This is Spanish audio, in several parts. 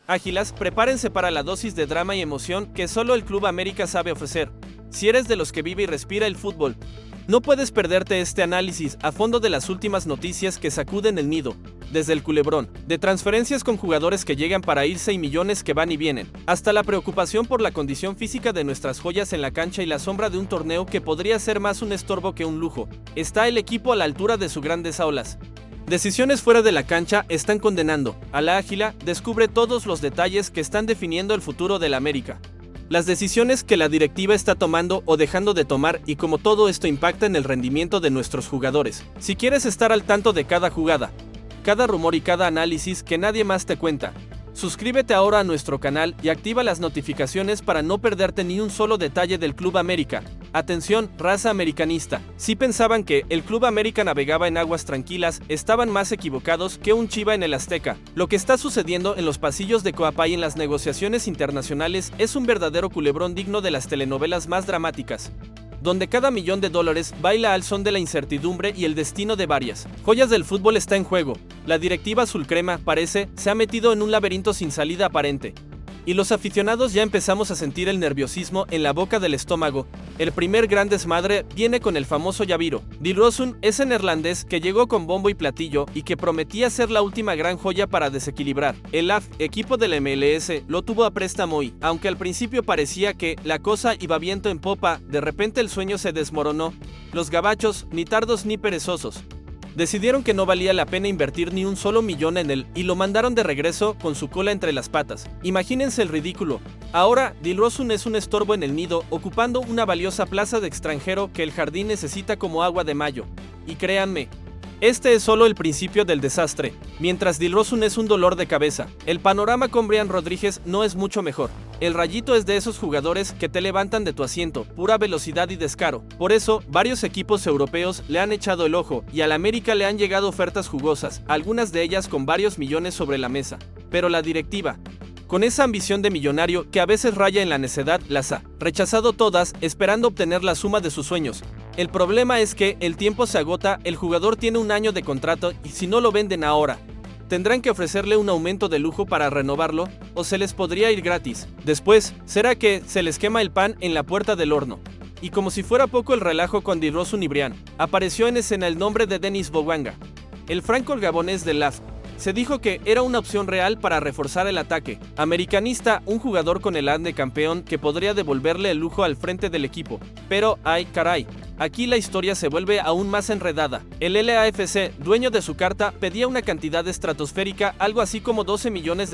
Ágilas, prepárense para la dosis de drama y emoción que solo el Club América sabe ofrecer. Si eres de los que vive y respira el fútbol, no puedes perderte este análisis a fondo de las últimas noticias que sacuden el nido, desde el culebrón, de transferencias con jugadores que llegan para irse y millones que van y vienen, hasta la preocupación por la condición física de nuestras joyas en la cancha y la sombra de un torneo que podría ser más un estorbo que un lujo. ¿Está el equipo a la altura de sus grandes aulas? Decisiones fuera de la cancha están condenando a la Águila. Descubre todos los detalles que están definiendo el futuro del América. Las decisiones que la directiva está tomando o dejando de tomar y cómo todo esto impacta en el rendimiento de nuestros jugadores. Si quieres estar al tanto de cada jugada, cada rumor y cada análisis que nadie más te cuenta, suscríbete ahora a nuestro canal y activa las notificaciones para no perderte ni un solo detalle del Club América. Atención, raza americanista. Si pensaban que el Club América navegaba en aguas tranquilas, estaban más equivocados que un chiva en el Azteca. Lo que está sucediendo en los pasillos de Coapa y en las negociaciones internacionales es un verdadero culebrón digno de las telenovelas más dramáticas, donde cada $1.000.000 baila al son de la incertidumbre y el destino de varias joyas del fútbol está en juego. La directiva azulcrema, parece, se ha metido en un laberinto sin salida aparente. Y los aficionados ya empezamos a sentir el nerviosismo en la boca del estómago. El primer gran desmadre viene con el famoso Yaviro Dilrosun, ese neerlandés que llegó con bombo y platillo y que prometía ser la última gran joya para desequilibrar. El AF, equipo del MLS, lo tuvo a préstamo y, aunque al principio parecía que la cosa iba viento en popa, de repente el sueño se desmoronó. Los gabachos, ni tardos ni perezosos, decidieron que no valía la pena invertir ni un solo millón en él y lo mandaron de regreso con su cola entre las patas. Imagínense el ridículo. Ahora, Dilrosun es un estorbo en el nido, ocupando una valiosa plaza de extranjero que el jardín necesita como agua de mayo. Y créanme, este es solo el principio del desastre. Mientras Dilrosun es un dolor de cabeza, el panorama con Brian Rodríguez no es mucho mejor. El Rayito es de esos jugadores que te levantan de tu asiento, pura velocidad y descaro. Por eso, varios equipos europeos le han echado el ojo y al América le han llegado ofertas jugosas, algunas de ellas con varios millones sobre la mesa. Pero la directiva, con esa ambición de millonario que a veces raya en la necedad, las ha rechazado todas, esperando obtener la suma de sus sueños. El problema es que el tiempo se agota, el jugador tiene un año de contrato y si no lo venden ahora, tendrán que ofrecerle un aumento de lujo para renovarlo, o se les podría ir gratis. Después, será que se les quema el pan en la puerta del horno. Y como si fuera poco el relajo con Dilrosun y Brian, apareció en escena el nombre de Denis Bouanga, el franco-gabonés del LAF. Se dijo que era una opción real para reforzar el ataque americanista, un jugador con el ADN de campeón que podría devolverle el lujo al frente del equipo. Pero, ay caray, aquí la historia se vuelve aún más enredada. El LAFC, dueño de su carta, pedía una cantidad estratosférica, algo así como $12 millones.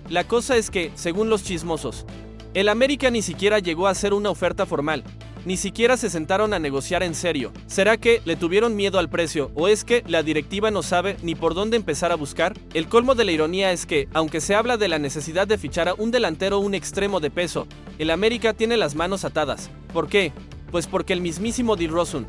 La cosa es que, según los chismosos, el América ni siquiera llegó a hacer una oferta formal. Ni siquiera se sentaron a negociar en serio. ¿Será que le tuvieron miedo al precio o es que la directiva no sabe ni por dónde empezar a buscar? El colmo de la ironía es que, aunque se habla de la necesidad de fichar a un delantero o un extremo de peso, el América tiene las manos atadas. ¿Por qué? Pues porque el mismísimo Dilrosun,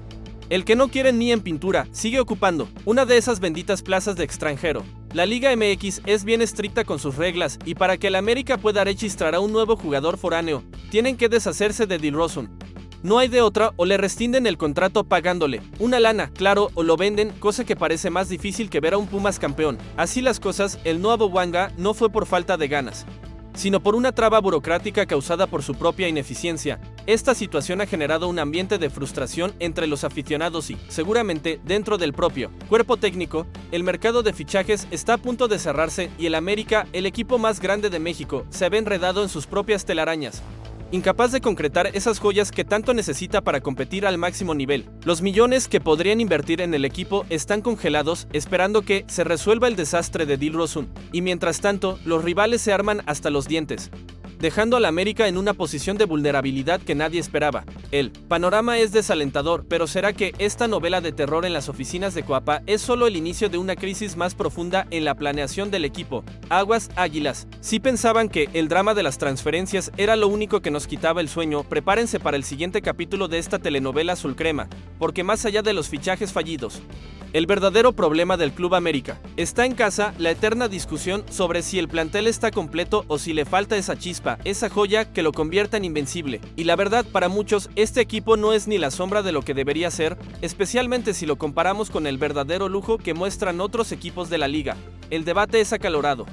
el que no quieren ni en pintura, sigue ocupando una de esas benditas plazas de extranjero. La Liga MX es bien estricta con sus reglas y para que el América pueda registrar a un nuevo jugador foráneo, tienen que deshacerse de Dilrosun. No hay de otra, o le rescinden el contrato pagándole una lana, claro, o lo venden, cosa que parece más difícil que ver a un Pumas campeón. Así las cosas, el nuevo Bouanga no fue por falta de ganas, sino por una traba burocrática causada por su propia ineficiencia. Esta situación ha generado un ambiente de frustración entre los aficionados y, seguramente, dentro del propio cuerpo técnico. El mercado de fichajes está a punto de cerrarse y el América, el equipo más grande de México, se ve enredado en sus propias telarañas, incapaz de concretar esas joyas que tanto necesita para competir al máximo nivel. Los millones que podrían invertir en el equipo están congelados, esperando que se resuelva el desastre de Dilrosun, y mientras tanto, los rivales se arman hasta los dientes, dejando al América en una posición de vulnerabilidad que nadie esperaba. El panorama es desalentador, pero ¿será que esta novela de terror en las oficinas de Coapa es solo el inicio de una crisis más profunda en la planeación del equipo? Aguas, Águilas. Si pensaban que el drama de las transferencias era lo único que nos quitaba el sueño, prepárense para el siguiente capítulo de esta telenovela azulcrema, porque más allá de los fichajes fallidos, el verdadero problema del Club América está en casa, la eterna discusión sobre si el plantel está completo o si le falta esa chispa, esa joya que lo convierta en invencible. Y la verdad, para muchos, este equipo no es ni la sombra de lo que debería ser, especialmente si lo comparamos con el verdadero lujo que muestran otros equipos de la liga. El debate es acalorado.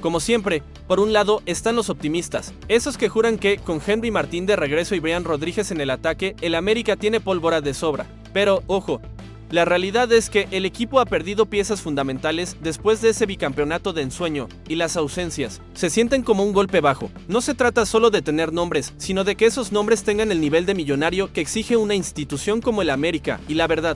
Como siempre, por un lado están los optimistas, esos que juran que, con Henry Martín de regreso y Brian Rodríguez en el ataque, el América tiene pólvora de sobra. Pero, ojo, la realidad es que el equipo ha perdido piezas fundamentales después de ese bicampeonato de ensueño, y las ausencias se sienten como un golpe bajo. No se trata solo de tener nombres, sino de que esos nombres tengan el nivel de millonario que exige una institución como el América, y la verdad,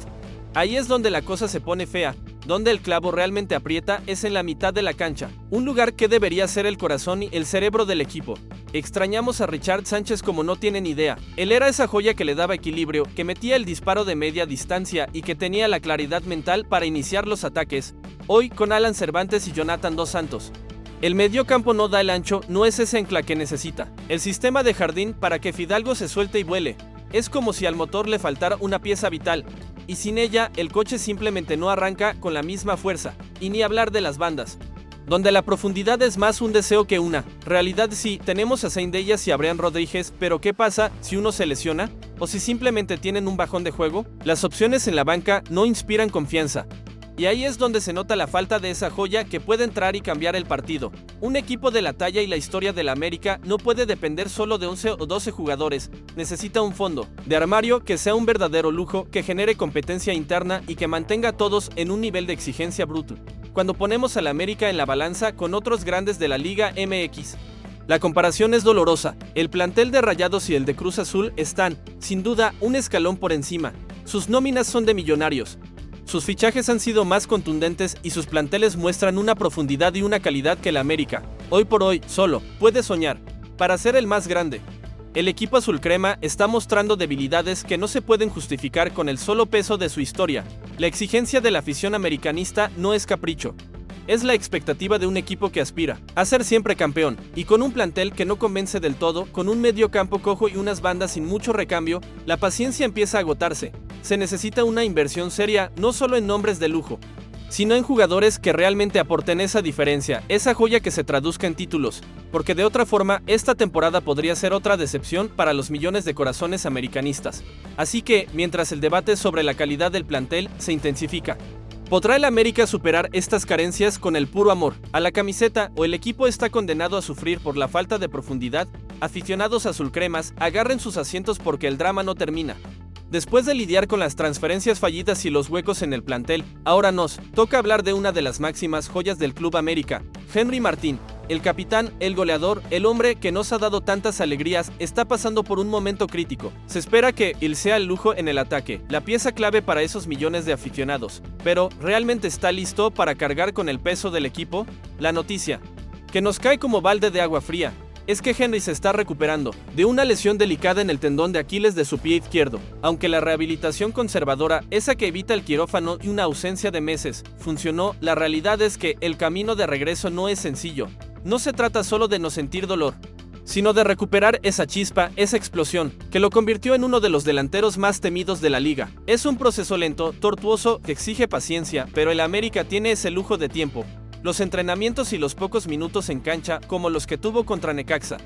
ahí es donde la cosa se pone fea. Donde el clavo realmente aprieta es en la mitad de la cancha, un lugar que debería ser el corazón y el cerebro del equipo. Extrañamos a Richard Sánchez como no tienen idea. Él era esa joya que le daba equilibrio, que metía el disparo de media distancia y que tenía la claridad mental para iniciar los ataques. Hoy, con Alan Cervantes y Jonathan Dos Santos, el mediocampo no da el ancho, no es ese ancla que necesita. El sistema de Jardín para que Fidalgo se suelte y vuele. Es como si al motor le faltara una pieza vital. Y sin ella, el coche simplemente no arranca con la misma fuerza, y ni hablar de las bandas, donde la profundidad es más un deseo que una realidad. Sí, tenemos a Zayndellas y a Brian Rodríguez, pero ¿qué pasa si uno se lesiona? ¿O si simplemente tienen un bajón de juego? Las opciones en la banca no inspiran confianza. Y ahí es donde se nota la falta de esa joya que puede entrar y cambiar el partido. Un equipo de la talla y la historia del América no puede depender solo de 11 o 12 jugadores, necesita un fondo de armario que sea un verdadero lujo, que genere competencia interna y que mantenga a todos en un nivel de exigencia bruto. Cuando ponemos al América en la balanza con otros grandes de la Liga MX, la comparación es dolorosa. El plantel de Rayados y el de Cruz Azul están, sin duda, un escalón por encima. Sus nóminas son de millonarios. Sus fichajes han sido más contundentes y sus planteles muestran una profundidad y una calidad que el América, hoy por hoy, solo puede soñar para ser el más grande. El equipo azul crema está mostrando debilidades que no se pueden justificar con el solo peso de su historia. La exigencia de la afición americanista no es capricho. Es la expectativa de un equipo que aspira a ser siempre campeón, y con un plantel que no convence del todo, con un medio campo cojo y unas bandas sin mucho recambio, la paciencia empieza a agotarse. Se necesita una inversión seria, no solo en nombres de lujo, sino en jugadores que realmente aporten esa diferencia, esa joya que se traduzca en títulos, porque de otra forma, esta temporada podría ser otra decepción para los millones de corazones americanistas. Así que, mientras el debate sobre la calidad del plantel se intensifica, ¿podrá el América superar estas carencias con el puro amor a la camiseta, o el equipo está condenado a sufrir por la falta de profundidad? Aficionados azulcremas, agarren sus asientos porque el drama no termina. Después de lidiar con las transferencias fallidas y los huecos en el plantel, ahora nos toca hablar de una de las máximas joyas del Club América, Henry Martín. El capitán, el goleador, el hombre que nos ha dado tantas alegrías, está pasando por un momento crítico. Se espera que él sea el lujo en el ataque, la pieza clave para esos millones de aficionados. Pero, ¿realmente está listo para cargar con el peso del equipo? La noticia que nos cae como balde de agua fría es que Henry se está recuperando de una lesión delicada en el tendón de Aquiles de su pie izquierdo. Aunque la rehabilitación conservadora, esa que evita el quirófano y una ausencia de meses, funcionó, la realidad es que el camino de regreso no es sencillo. No se trata solo de no sentir dolor, sino de recuperar esa chispa, esa explosión, que lo convirtió en uno de los delanteros más temidos de la liga. Es un proceso lento, tortuoso, que exige paciencia, pero el América tiene ese lujo de tiempo. Los entrenamientos y los pocos minutos en cancha, como los que tuvo contra Necaxa,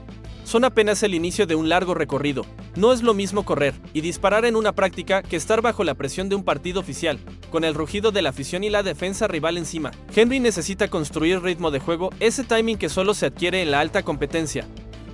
son apenas el inicio de un largo recorrido. No es lo mismo correr y disparar en una práctica que estar bajo la presión de un partido oficial, con el rugido de la afición y la defensa rival encima. Henry necesita construir ritmo de juego, ese timing que solo se adquiere en la alta competencia,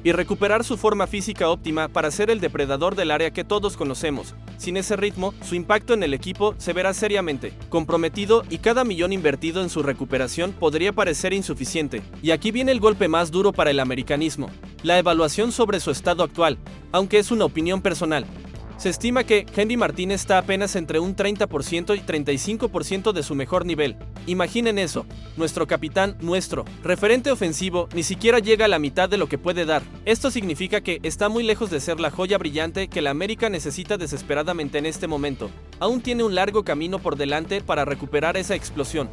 y recuperar su forma física óptima para ser el depredador del área que todos conocemos. Sin ese ritmo, su impacto en el equipo se verá seriamente comprometido y cada millón invertido en su recuperación podría parecer insuficiente. Y aquí viene el golpe más duro para el americanismo: la evaluación sobre su estado actual, aunque es una opinión personal. Se estima que Henry Martín está apenas entre un 30% y 35% de su mejor nivel. Imaginen eso, nuestro capitán, nuestro referente ofensivo, ni siquiera llega a la mitad de lo que puede dar. Esto significa que está muy lejos de ser la joya brillante que la América necesita desesperadamente en este momento. Aún tiene un largo camino por delante para recuperar esa explosión,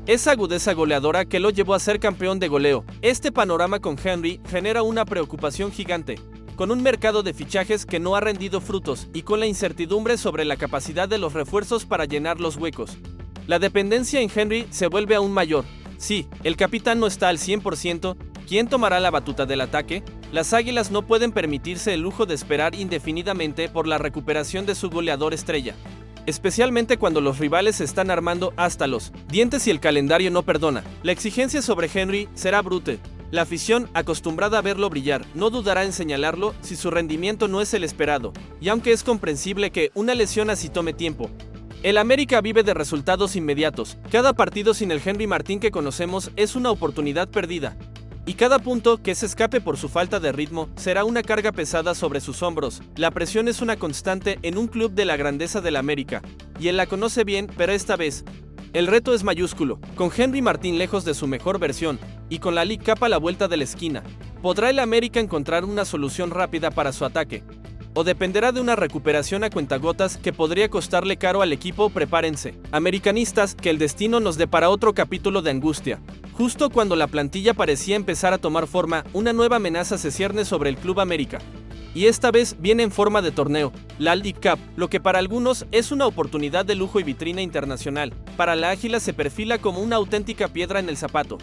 esa agudeza goleadora que lo llevó a ser campeón de goleo. Este panorama con Henry genera una preocupación gigante. Con un mercado de fichajes que no ha rendido frutos y con la incertidumbre sobre la capacidad de los refuerzos para llenar los huecos, la dependencia en Henry se vuelve aún mayor. Sí, el capitán no está al 100%, ¿quién tomará la batuta del ataque? Las Águilas no pueden permitirse el lujo de esperar indefinidamente por la recuperación de su goleador estrella. especialmente cuando los rivales se están armando hasta los dientes y el calendario no perdona. La exigencia sobre Henry será brutal. La afición, acostumbrada a verlo brillar, no dudará en señalarlo si su rendimiento no es el esperado, y aunque es comprensible que una lesión así tome tiempo, el América vive de resultados inmediatos. Cada partido sin el Henry Martín que conocemos es una oportunidad perdida. Y cada punto que se escape por su falta de ritmo será una carga pesada sobre sus hombros. La presión es una constante en un club de la grandeza del América, y él la conoce bien, pero esta vez el reto es mayúsculo. Con Henry Martín lejos de su mejor versión, y con la League Cup a la vuelta de la esquina, ¿podrá el América encontrar una solución rápida para su ataque? ¿O dependerá de una recuperación a cuentagotas que podría costarle caro al equipo? Prepárense, americanistas, que el destino nos depara otro capítulo de angustia. Justo cuando la plantilla parecía empezar a tomar forma, una nueva amenaza se cierne sobre el Club América. Y esta vez viene en forma de torneo, la League Cup, lo que para algunos es una oportunidad de lujo y vitrina internacional. Para la Águila se perfila como una auténtica piedra en el zapato.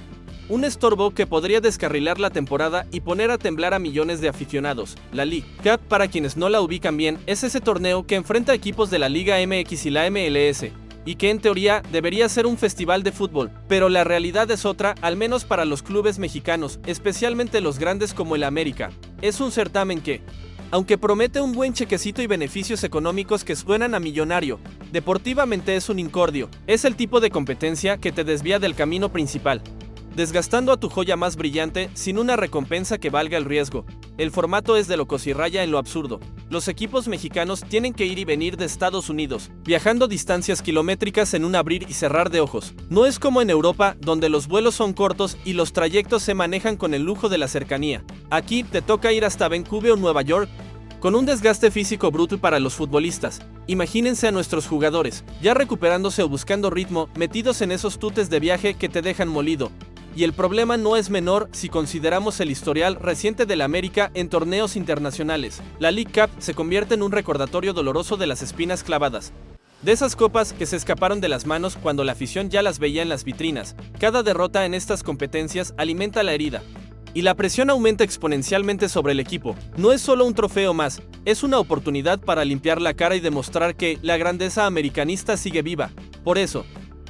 Un estorbo que podría descarrilar la temporada y poner a temblar a millones de aficionados. La League Cup, para quienes no la ubican bien, es ese torneo que enfrenta equipos de la Liga MX y la MLS, y que en teoría debería ser un festival de fútbol, pero la realidad es otra, al menos para los clubes mexicanos, especialmente los grandes como el América. Es un certamen que, aunque promete un buen chequecito y beneficios económicos que suenan a millonario, deportivamente es un incordio. Es el tipo de competencia que te desvía del camino principal, desgastando a tu joya más brillante sin una recompensa que valga el riesgo. El formato es de locos y raya en lo absurdo. Los equipos mexicanos tienen que ir y venir de Estados Unidos, viajando distancias kilométricas en un abrir y cerrar de ojos. No es como en Europa, donde los vuelos son cortos y los trayectos se manejan con el lujo de la cercanía. Aquí te toca ir hasta Vancouver o Nueva York, con un desgaste físico brutal para los futbolistas. Imagínense a nuestros jugadores, ya recuperándose o buscando ritmo, metidos en esos tutes de viaje que te dejan molido. Y el problema no es menor si consideramos el historial reciente del América en torneos internacionales. La League Cup se convierte en un recordatorio doloroso de las espinas clavadas, de esas copas que se escaparon de las manos cuando la afición ya las veía en las vitrinas. Cada derrota en estas competencias alimenta la herida, y la presión aumenta exponencialmente sobre el equipo. No es solo un trofeo más, es una oportunidad para limpiar la cara y demostrar que la grandeza americanista sigue viva. Por eso,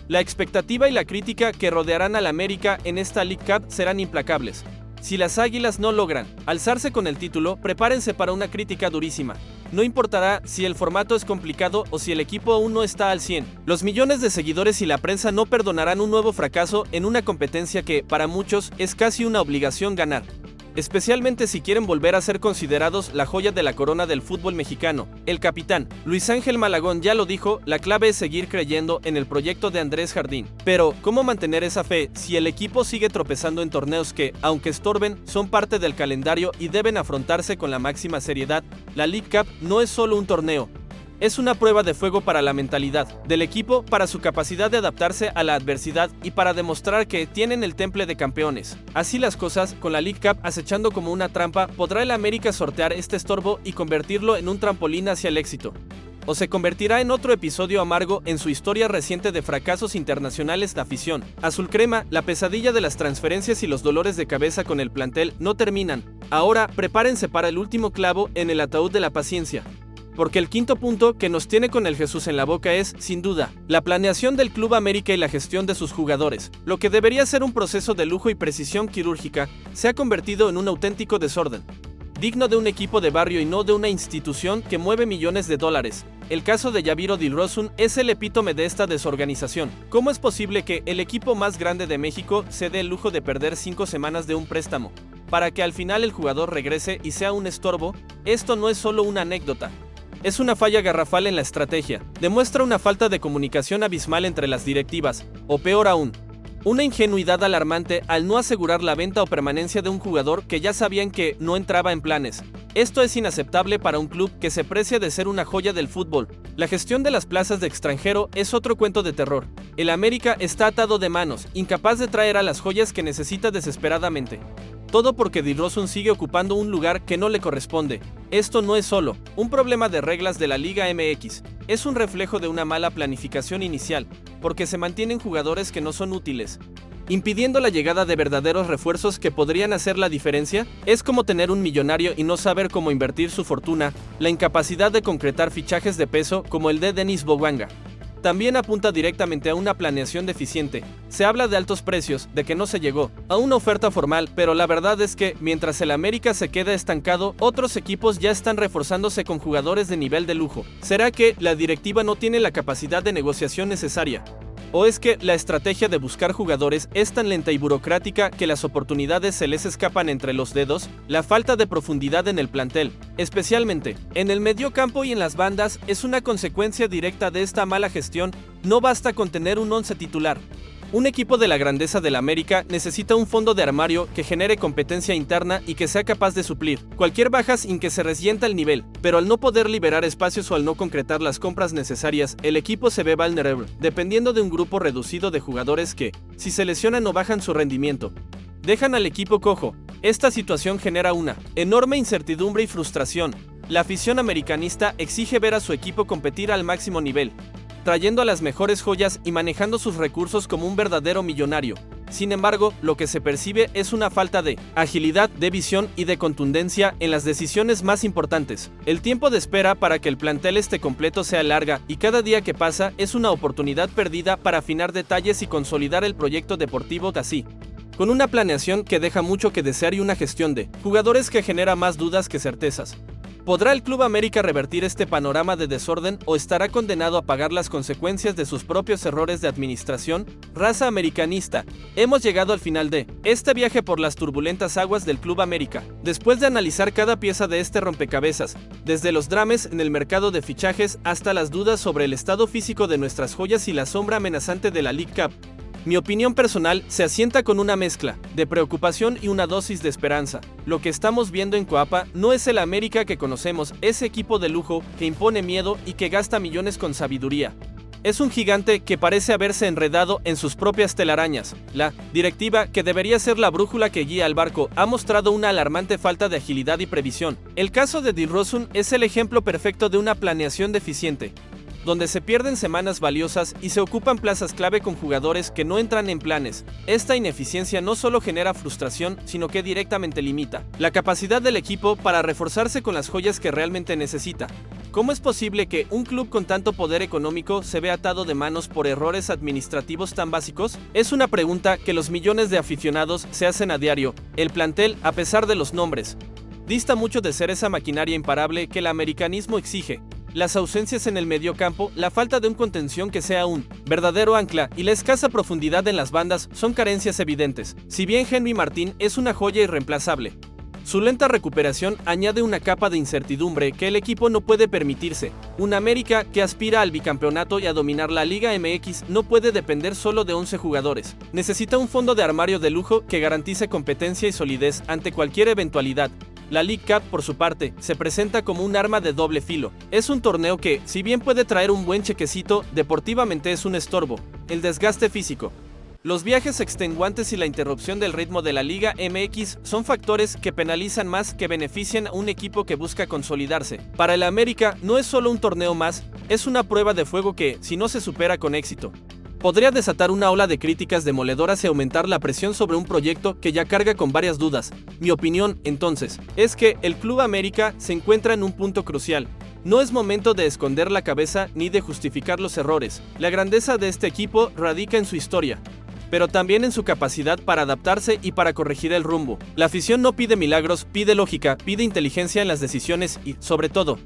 la expectativa y la crítica que rodearán al América en esta League Cup serán implacables. Si las Águilas no logran alzarse con el título, prepárense para una crítica durísima. No importará si el formato es complicado o si el equipo aún no está al 100. Los millones de seguidores y la prensa no perdonarán un nuevo fracaso en una competencia que, para muchos, es casi una obligación ganar. Especialmente si quieren volver a ser considerados la joya de la corona del fútbol mexicano. El capitán Luis Ángel Malagón ya lo dijo, la clave es seguir creyendo en el proyecto de Andrés Jardín. Pero, ¿cómo mantener esa fe si el equipo sigue tropezando en torneos que, aunque estorben, son parte del calendario y deben afrontarse con la máxima seriedad? La League Cup no es solo un torneo. Es una prueba de fuego para la mentalidad del equipo, para su capacidad de adaptarse a la adversidad y para demostrar que tienen el temple de campeones. Así las cosas, con la League Cup acechando como una trampa, ¿podrá el América sortear este estorbo y convertirlo en un trampolín hacia el éxito? ¿O se convertirá en otro episodio amargo en su historia reciente de fracasos internacionales de afición? Azul crema, la pesadilla de las transferencias y los dolores de cabeza con el plantel no terminan. Ahora, prepárense para el último clavo en el ataúd de la paciencia. Porque el quinto punto que nos tiene con el Jesús en la boca es, sin duda, la planeación del Club América y la gestión de sus jugadores. Lo que debería ser un proceso de lujo y precisión quirúrgica se ha convertido en un auténtico desorden, digno de un equipo de barrio y no de una institución que mueve millones de dólares. El caso de Yaviro Dilrosun es el epítome de esta desorganización. ¿Cómo es posible que el equipo más grande de México se dé el lujo de perder 5 semanas de un préstamo, para que al final el jugador regrese y sea un estorbo? Esto no es solo una anécdota. Es una falla garrafal en la estrategia. Demuestra una falta de comunicación abismal entre las directivas, o peor aún, una ingenuidad alarmante al no asegurar la venta o permanencia de un jugador que ya sabían que no entraba en planes. Esto es inaceptable para un club que se precia de ser una joya del fútbol. La gestión de las plazas de extranjero es otro cuento de terror. El América está atado de manos, incapaz de traer a las joyas que necesita desesperadamente. Todo porque Dilrosun sigue ocupando un lugar que no le corresponde. Esto no es solo un problema de reglas de la Liga MX, es un reflejo de una mala planificación inicial, porque se mantienen jugadores que no son útiles. impidiendo la llegada de verdaderos refuerzos que podrían hacer la diferencia. Es como tener un millonario y no saber cómo invertir su fortuna, la incapacidad de concretar fichajes de peso como el de Denis Bouanga. También apunta directamente a una planeación deficiente. Se habla de altos precios, de que no se llegó a una oferta formal, pero la verdad es que, mientras el América se queda estancado, otros equipos ya están reforzándose con jugadores de nivel de lujo. ¿Será que la directiva no tiene la capacidad de negociación necesaria? ¿O es que la estrategia de buscar jugadores es tan lenta y burocrática que las oportunidades se les escapan entre los dedos? La falta de profundidad en el plantel, especialmente en el mediocampo y en las bandas, es una consecuencia directa de esta mala gestión. No basta con tener un once titular. Un equipo de la grandeza del América necesita un fondo de armario que genere competencia interna y que sea capaz de suplir cualquier baja sin que se resienta el nivel, pero al no poder liberar espacios o al no concretar las compras necesarias, el equipo se ve vulnerable, dependiendo de un grupo reducido de jugadores que, si se lesionan o bajan su rendimiento, dejan al equipo cojo. Esta situación genera una enorme incertidumbre y frustración. La afición americanista exige ver a su equipo competir al máximo nivel, trayendo a las mejores joyas y manejando sus recursos como un verdadero millonario. Sin embargo, lo que se percibe es una falta de agilidad, de visión y de contundencia en las decisiones más importantes. El tiempo de espera para que el plantel esté completo sea larga, y cada día que pasa es una oportunidad perdida para afinar detalles y consolidar el proyecto deportivo así, con una planeación que deja mucho que desear y una gestión de jugadores que genera más dudas que certezas. ¿Podrá el Club América revertir este panorama de desorden o estará condenado a pagar las consecuencias de sus propios errores de administración? Raza americanista, hemos llegado al final de este viaje por las turbulentas aguas del Club América. Después de analizar cada pieza de este rompecabezas, desde los dramas en el mercado de fichajes hasta las dudas sobre el estado físico de nuestras joyas y la sombra amenazante de la League Cup, mi opinión personal se asienta con una mezcla de preocupación y una dosis de esperanza. Lo que estamos viendo en Coapa no es el América que conocemos, ese equipo de lujo que impone miedo y que gasta millones con sabiduría. Es un gigante que parece haberse enredado en sus propias telarañas. La directiva, que debería ser la brújula que guía al barco, ha mostrado una alarmante falta de agilidad y previsión. El caso de DeRozan es el ejemplo perfecto de una planeación deficiente, donde se pierden semanas valiosas y se ocupan plazas clave con jugadores que no entran en planes. Esta ineficiencia no solo genera frustración, sino que directamente limita la capacidad del equipo para reforzarse con las joyas que realmente necesita. ¿Cómo es posible que un club con tanto poder económico se vea atado de manos por errores administrativos tan básicos? Es una pregunta que los millones de aficionados se hacen a diario. El plantel, a pesar de los nombres, dista mucho de ser esa maquinaria imparable que el americanismo exige. Las ausencias en el mediocampo, la falta de un contención que sea un verdadero ancla y la escasa profundidad en las bandas son carencias evidentes. Si bien Henry Martín es una joya irreemplazable, su lenta recuperación añade una capa de incertidumbre que el equipo no puede permitirse. Un América que aspira al bicampeonato y a dominar la Liga MX no puede depender solo de 11 jugadores. Necesita un fondo de armario de lujo que garantice competencia y solidez ante cualquier eventualidad. La League Cup, por su parte, se presenta como un arma de doble filo. Es un torneo que, si bien puede traer un buen chequecito, deportivamente es un estorbo. El desgaste físico, los viajes extenuantes y la interrupción del ritmo de la Liga MX son factores que penalizan más que benefician a un equipo que busca consolidarse. Para el América no es solo un torneo más, es una prueba de fuego que, si no se supera con éxito, podría desatar una ola de críticas demoledoras y aumentar la presión sobre un proyecto que ya carga con varias dudas. Mi opinión, entonces, es que el Club América se encuentra en un punto crucial. No es momento de esconder la cabeza ni de justificar los errores. La grandeza de este equipo radica en su historia, pero también en su capacidad para adaptarse y para corregir el rumbo. La afición no pide milagros, pide lógica, pide inteligencia en las decisiones y, sobre todo,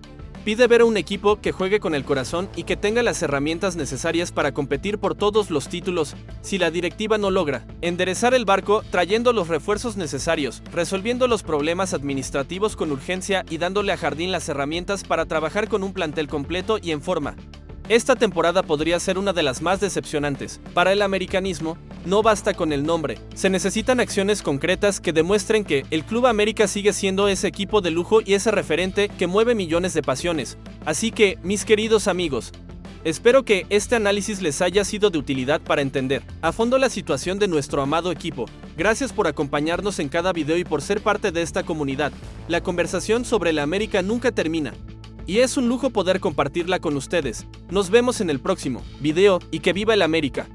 pide ver a un equipo que juegue con el corazón y que tenga las herramientas necesarias para competir por todos los títulos. Si la directiva no logra enderezar el barco trayendo los refuerzos necesarios, resolviendo los problemas administrativos con urgencia y dándole a Jardín las herramientas para trabajar con un plantel completo y en forma, esta temporada podría ser una de las más decepcionantes. Para el americanismo, no basta con el nombre, se necesitan acciones concretas que demuestren que el Club América sigue siendo ese equipo de lujo y ese referente que mueve millones de pasiones. Así que, mis queridos amigos, espero que este análisis les haya sido de utilidad para entender a fondo la situación de nuestro amado equipo. Gracias por acompañarnos en cada video y por ser parte de esta comunidad. La conversación sobre la América nunca termina, y es un lujo poder compartirla con ustedes. Nos vemos en el próximo video y que viva el América.